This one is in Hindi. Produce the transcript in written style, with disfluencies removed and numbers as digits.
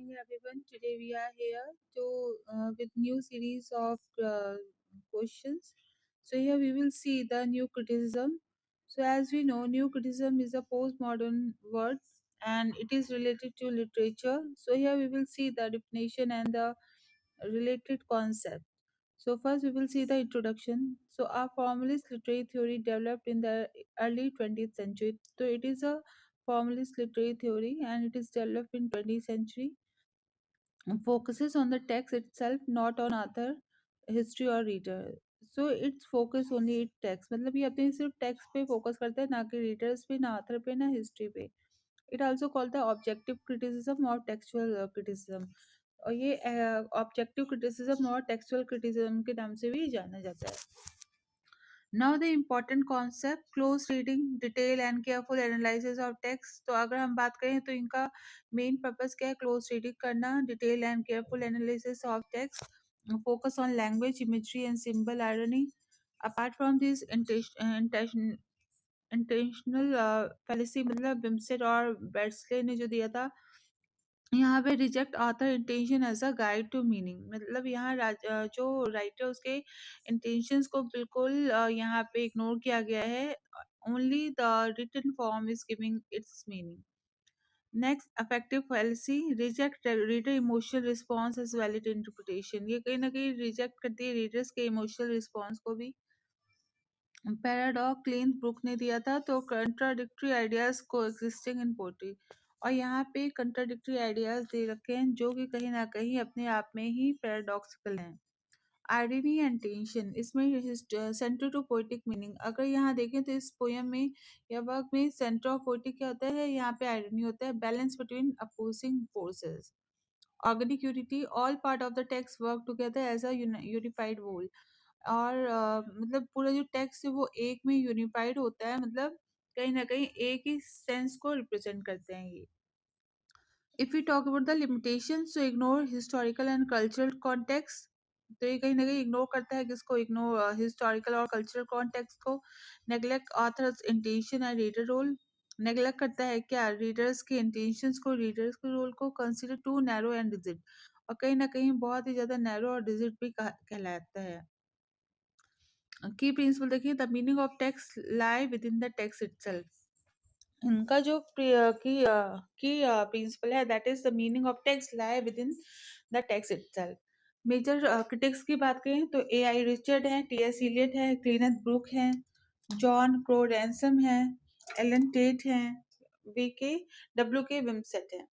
morning, everyone. Today we are here with new series of questions. So here we will see the new criticism. So as we know, new criticism is a postmodern word and it is related to literature. So here we will see the definition and the related concept. So first we will see the introduction. So our formalist literary theory developed in the early 20th century. So it is a formalist literary theory and it is developed in 20th century and focuses on the text itself, not on other history or reader. So its focus only its text. मतलब ये अपने सिर्फ text पे focus करता है, ना कि readers पे, ना author पे, ना history पे. It also called the objective criticism or textual criticism. और ये ऑब्जेक्टिव क्रिटिसिज्म और टेक्सचुअल क्रिटिसिज्म के नाम से भी जाना जाता है. Now the important concept close reading, detail and careful analysis of text. तो अगर हम बात करें तो इनका मेन पर्पस क्या है? क्लोज रीडिंग करना, detail and careful analysis of text, focus on language, imagery and symbol irony. Apart from this intentional fallacy, मतलब बिम्सेट और बेर्सले ने जो दिया था यहाँ पे, reject author intention as a guide to meaning. मतलब यहाँ जो राइटर उसके इंटेंशंस को बिल्कुल यहाँ पे इग्नोर किया गया है. Only the written form is giving its meaning. Next, affective fallacy, reject reader emotional response as valid interpretation. ये कहीं ना कहीं रिजेक्ट करती है रीडर्स के इमोशनल रिस्पॉन्स को भी. पैराडॉक्स, क्लीन ब्रुक ने दिया था. तो कंट्राडिक्टरी आइडियाज को एग्जिस्टिंग इन पोएट्री. और यहाँ पे कंट्राडिक्टरी आइडियाज दे रखे हैं जो कि कहीं ना कहीं अपने आप में ही पैराडॉक्सिकल हैं. आयरनी एंड टेंशन, इसमें सेंटर टू पोएटिक मीनिंग. अगर यहाँ देखें तो इस पोयम में या वर्क में सेंटर ऑफ पोएटिक क्या होता है? यहाँ पे आयरनी होता है. Balance between opposing forces. Organic unity, all part of the text work together as a unified whole. और मतलब पूरा जो टेक्स्ट है वो एक में यूनिफाइड होता है, मतलब कहीं ना कहीं एक ही सेंस को रिप्रेजेंट करते हैं ये. If you talk about the limitation, so ignore historical and cultural context. तो ये कहीं ना कहीं इग्नोर करता है किसको? इग्नोर हिस्टोरिकल और कल्चरल कॉन्टेक्स्ट को. Neglect author's intention and reader role. Neglect करता है क्या? रीडर्स के इंटेंशंस को, रीडर्स के रोल को. Consider too narrow and rigid, और कहीं ना कहीं बहुत ही ज्यादा नैरो और रिजिड भी कहलाता है. की प्रिंसिपल देखिए, the meaning of text lie within the text itself. इनका जो की प्रिंसिपल है, that is the meaning of text lie within the text itself. Major critics की बात करें तो ए आई रिचर्ड है, टी एस इलियट है, क्लीनेथ ब्रुक है, जॉन क्रो रैंसम है, एलन टेट है, V K W K Wimsatt है.